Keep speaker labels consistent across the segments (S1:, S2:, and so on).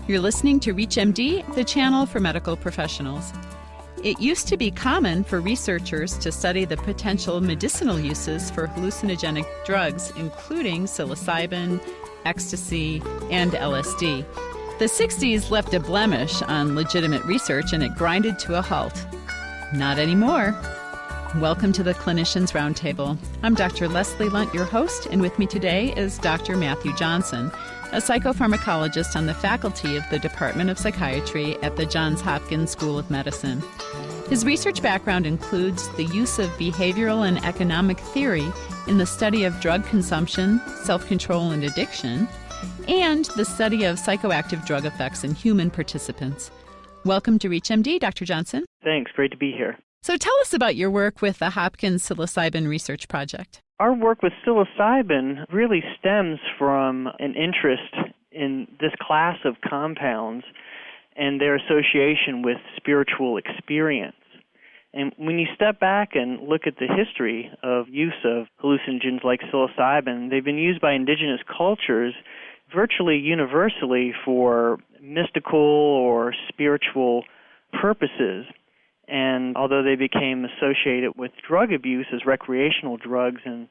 S1: You're listening to ReachMD, the channel for medical professionals. It used to be common for researchers to study the potential medicinal uses for hallucinogenic drugs, including psilocybin, ecstasy, and LSD. The 60s left a blemish on legitimate research and it grinded to a halt. Not anymore. Welcome to the Clinicians Roundtable. I'm Dr. Leslie Lundt, your host, and with me today is Dr. Matthew Johnson, a psychopharmacologist on the faculty of the Department of Psychiatry at the Johns Hopkins School of Medicine. His research background includes the use of behavioral and economic theory in the study of drug consumption, self-control, and addiction, and the study of psychoactive drug effects in human participants. Welcome to ReachMD, Dr. Johnson.
S2: Thanks. Great to be here.
S1: So tell us about your work with the Hopkins Psilocybin Research Project.
S2: Our work with psilocybin really stems from an interest in this class of compounds and their association with spiritual experience. And when you step back and look at the history of use of hallucinogens like psilocybin, they've been used by indigenous cultures virtually universally for mystical or spiritual purposes. And although they became associated with drug abuse as recreational drugs in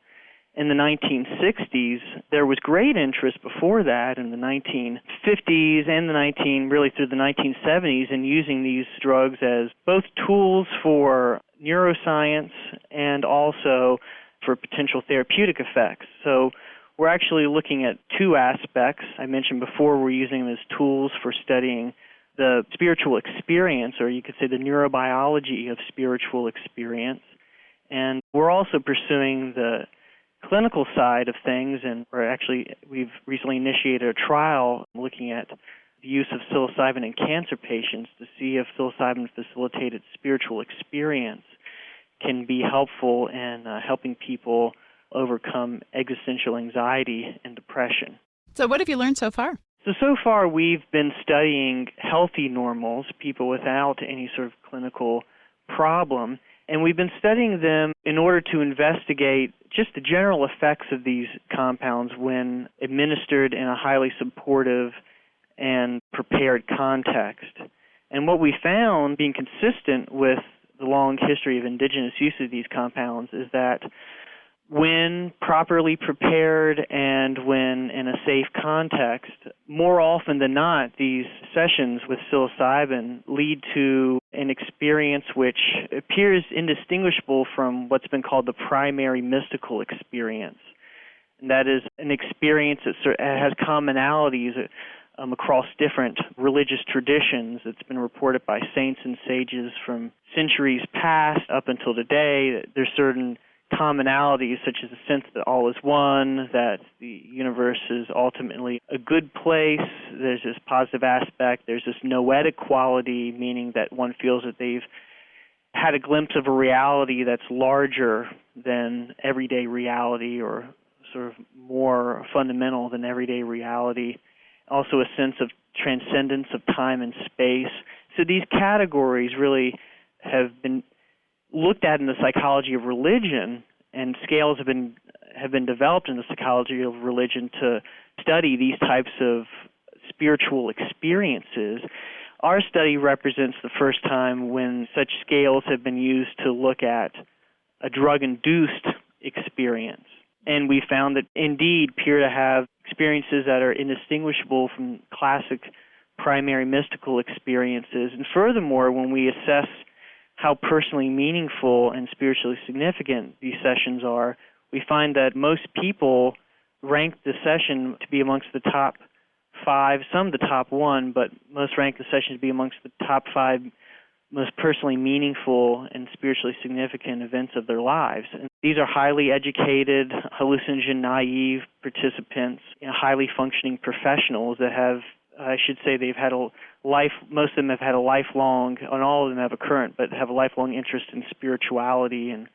S2: the 1960s, there was great interest before that in the 1950s and really through the 1970s in using these drugs as both tools for neuroscience and also for potential therapeutic effects. So we're actually looking at two aspects. I mentioned before we're using them as tools for studying the spiritual experience, or you could say the neurobiology of spiritual experience. And we're also pursuing the clinical side of things, and we've recently initiated a trial looking at the use of psilocybin in cancer patients to see if psilocybin-facilitated spiritual experience can be helpful in helping people overcome existential anxiety and depression.
S1: So what have you learned so far?
S2: So far we've been studying healthy normals, people without any sort of clinical problem, and we've been studying them in order to investigate just the general effects of these compounds when administered in a highly supportive and prepared context. And what we found, being consistent with the long history of indigenous use of these compounds, is that when properly prepared and when in a safe context, more often than not, these sessions with psilocybin lead to an experience which appears indistinguishable from what's been called the primary mystical experience. And that is an experience that has commonalities across different religious traditions. It's been reported by saints and sages from centuries past up until today. There's certain commonalities, such as the sense that all is one, that the universe is ultimately a good place. There's this positive aspect. There's this noetic quality, meaning that one feels that they've had a glimpse of a reality that's larger than everyday reality or sort of more fundamental than everyday reality. Also a sense of transcendence of time and space. So these categories really have been looked at in the psychology of religion, and scales have been developed in the psychology of religion to study these types of spiritual experiences. Our study represents the first time when such scales have been used to look at a drug-induced experience. And we found that indeed appear to have experiences that are indistinguishable from classic primary mystical experiences. And furthermore, when we assess how personally meaningful and spiritually significant these sessions are, we find that most people rank the session to be amongst the top 5, some the top 1, but most rank the session to be amongst the top 5 most personally meaningful and spiritually significant events of their lives. And these are highly educated, hallucinogen-naive participants, highly functioning professionals that have, I should say, they've had a life, most of them have had a lifelong, and all of them have a current, but have a lifelong interest in spirituality and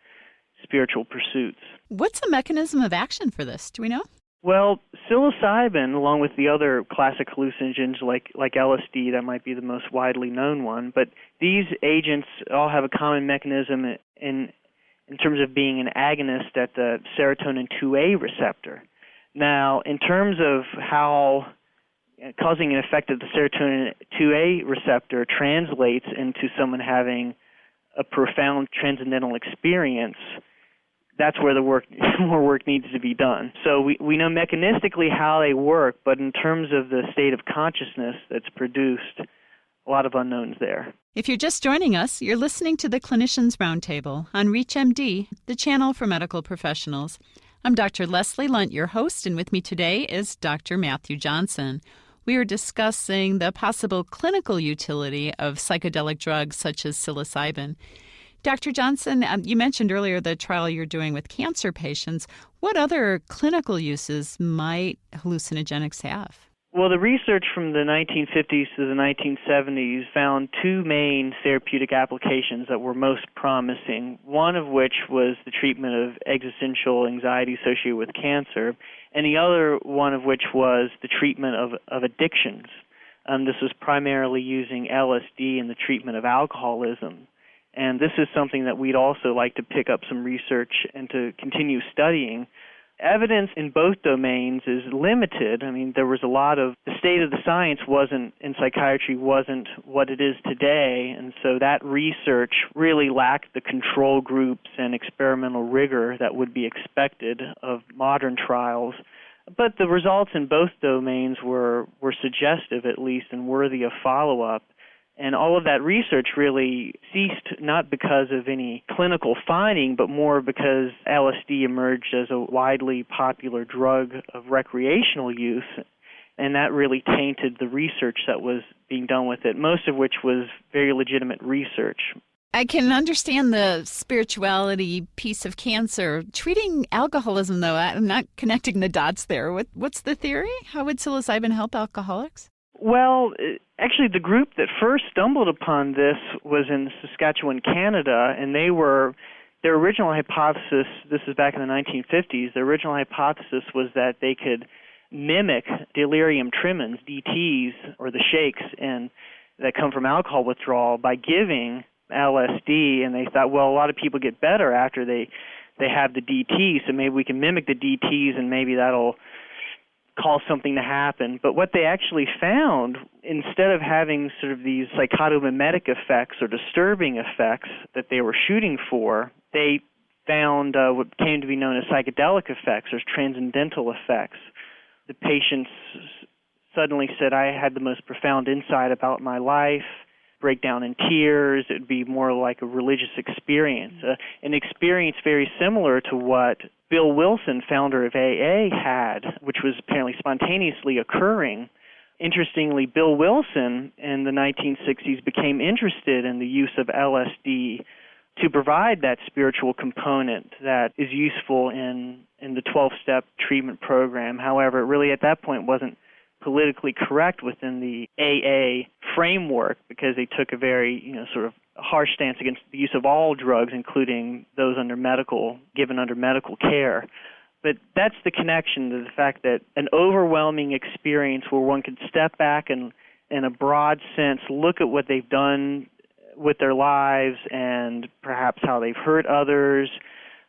S2: spiritual pursuits.
S1: What's the mechanism of action for this? Do we know?
S2: Well, psilocybin, along with the other classic hallucinogens like LSD, that might be the most widely known one, but these agents all have a common mechanism in terms of being an agonist at the serotonin 2A receptor. Now, in terms of how causing an effect of the serotonin 2A receptor translates into someone having a profound transcendental experience, that's where the more work needs to be done. So we know mechanistically how they work, but in terms of the state of consciousness that's produced, a lot of unknowns there.
S1: If you're just joining us, you're listening to the Clinicians Roundtable on ReachMD, the channel for medical professionals. I'm Dr. Leslie Lundt, your host, and with me today is Dr. Matthew Johnson. We are discussing the possible clinical utility of psychedelic drugs such as psilocybin. Dr. Johnson, you mentioned earlier the trial you're doing with cancer patients. What other clinical uses might hallucinogenics have?
S2: Well, the research from the 1950s to the 1970s found two main therapeutic applications that were most promising, one of which was the treatment of existential anxiety associated with cancer, and the other one of which was the treatment of addictions. This was primarily using LSD in the treatment of alcoholism. And this is something that we'd also like to pick up some research and to continue studying. Evidence in both domains is limited. I mean, there was a lot of, the state of the science in psychiatry wasn't what it is today, and so that research really lacked the control groups and experimental rigor that would be expected of modern trials. But the results in both domains were suggestive, at least, and worthy of follow-up. And all of that research really ceased not because of any clinical finding, but more because LSD emerged as a widely popular drug of recreational use, and that really tainted the research that was being done with it, most of which was very legitimate research.
S1: I can understand the spirituality piece of cancer. Treating alcoholism, though, I'm not connecting the dots there. What's the theory? How would psilocybin help alcoholics?
S2: Well, actually, the group that first stumbled upon this was in Saskatchewan, Canada, and their original hypothesis, this is back in the 1950s, their original hypothesis was that they could mimic delirium tremens, DTs, or the shakes that come from alcohol withdrawal by giving LSD, and they thought, well, a lot of people get better after they have the DT, so maybe we can mimic the DTs and maybe that'll cause something to happen. But what they actually found, instead of having sort of these psychotomimetic effects or disturbing effects that they were shooting for, they found what came to be known as psychedelic effects or transcendental effects. The patients suddenly said, I had the most profound insight about my life, break down in tears. It would be more like a religious experience, an experience very similar to what Bill Wilson, founder of AA, had, which was apparently spontaneously occurring. Interestingly, Bill Wilson in the 1960s became interested in the use of LSD to provide that spiritual component that is useful in the 12-step treatment program. However, it really at that point wasn't politically correct within the AA framework because they took a very, sort of harsh stance against the use of all drugs, including those given under medical care. But that's the connection to the fact that an overwhelming experience where one could step back and, in a broad sense, look at what they've done with their lives and perhaps how they've hurt others,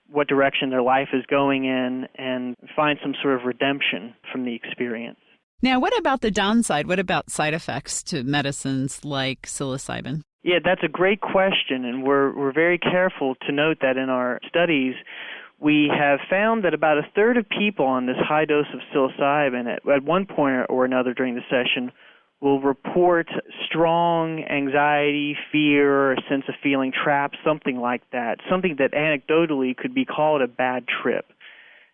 S2: what direction their life is going in, and find some sort of redemption from the experience.
S1: Now, what about the downside? What about side effects to medicines like psilocybin?
S2: Yeah, that's a great question, and we're very careful to note that in our studies, we have found that about a third of people on this high dose of psilocybin at one point or another during the session will report strong anxiety, fear, a sense of feeling trapped, something like that, something that anecdotally could be called a bad trip.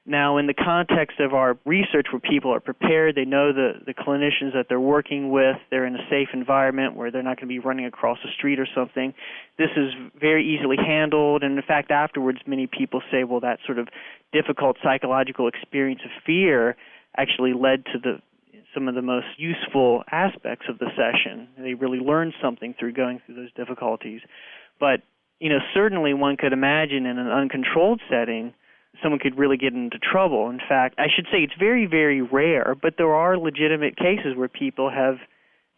S2: Now, in the context of our research where people are prepared, they know the clinicians that they're working with, they're in a safe environment where they're not going to be running across the street or something, this is very easily handled. And in fact, afterwards, many people say, well, that sort of difficult psychological experience of fear actually led to some of the most useful aspects of the session. They really learned something through going through those difficulties. But, certainly one could imagine in an uncontrolled setting, someone could really get into trouble. In fact, I should say it's very, very rare, but there are legitimate cases where people have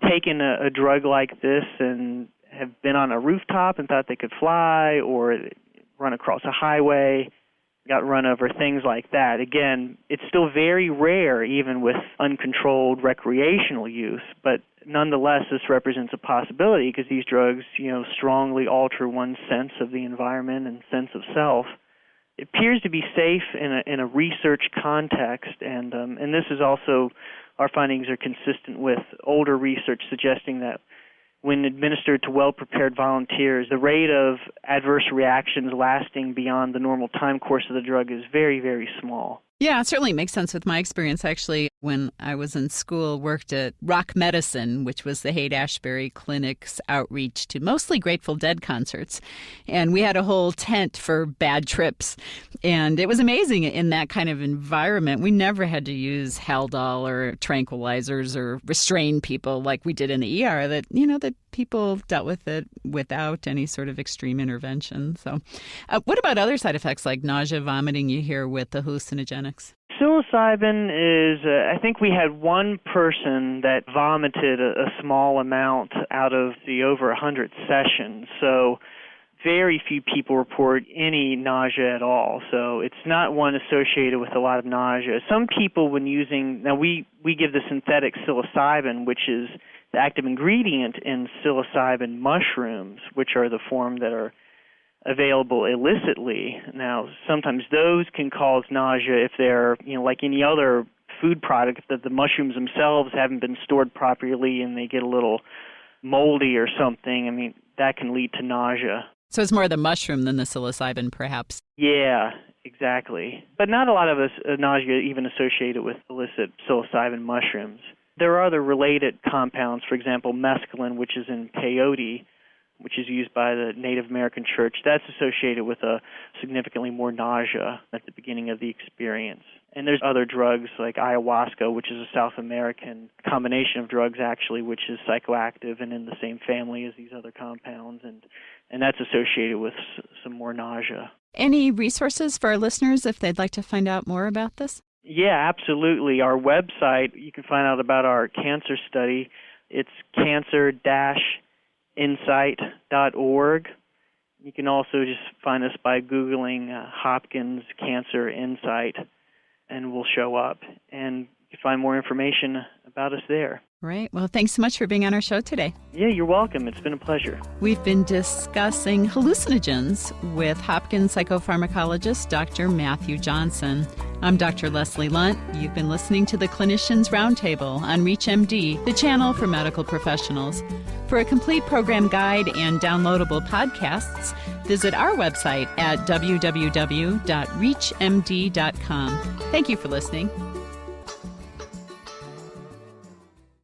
S2: taken a drug like this and have been on a rooftop and thought they could fly or run across a highway. got run over, things like that. Again, it's still very rare even with uncontrolled recreational use, but nonetheless this represents a possibility because these drugs, strongly alter one's sense of the environment and sense of self. It appears to be safe in a research context, and this is also, our findings are consistent with older research suggesting that when administered to well-prepared volunteers, the rate of adverse reactions lasting beyond the normal time course of the drug is very, very small.
S1: Yeah, it certainly makes sense with my experience. Actually, when I was in school, worked at Rock Medicine, which was the Haight-Ashbury Clinic's outreach to mostly Grateful Dead concerts. And we had a whole tent for bad trips. And it was amazing in that kind of environment. We never had to use Haldol or tranquilizers or restrain people like we did in the ER, that people dealt with it without any sort of extreme intervention. So what about other side effects like nausea, vomiting you hear with the hallucinogenics?
S2: Psilocybin is, I think we had one person that vomited a small amount out of the over 100 sessions. So very few people report any nausea at all. So it's not one associated with a lot of nausea. Some people, when using, now we give the synthetic psilocybin, which is the active ingredient in psilocybin mushrooms, which are the form that are available illicitly. Now, sometimes those can cause nausea if they're, like any other food product, that the mushrooms themselves haven't been stored properly and they get a little moldy or something. I mean, that can lead to nausea.
S1: So it's more the mushroom than the psilocybin, perhaps.
S2: Yeah, exactly. But not a lot of nausea even associated with illicit psilocybin mushrooms. There are other related compounds, for example, mescaline, which is in peyote, which is used by the Native American Church. That's associated with a significantly more nausea at the beginning of the experience. And there's other drugs like ayahuasca, which is a South American combination of drugs, actually, which is psychoactive and in the same family as these other compounds, and that's associated with some more nausea.
S1: Any resources for our listeners if they'd like to find out more about this?
S2: Yeah, absolutely. Our website, you can find out about our cancer study. It's cancer-insight.org. You can also just find us by Googling Hopkins Cancer Insight, and we'll show up. And you can find more information about us there.
S1: Right. Well, thanks so much for being on our show today.
S2: Yeah, you're welcome. It's been a pleasure.
S1: We've been discussing hallucinogens with Hopkins psychopharmacologist Dr. Matthew Johnson. I'm Dr. Leslie Lundt. You've been listening to the Clinicians Roundtable on ReachMD, the channel for medical professionals. For a complete program guide and downloadable podcasts, visit our website at www.reachmd.com. Thank you for listening.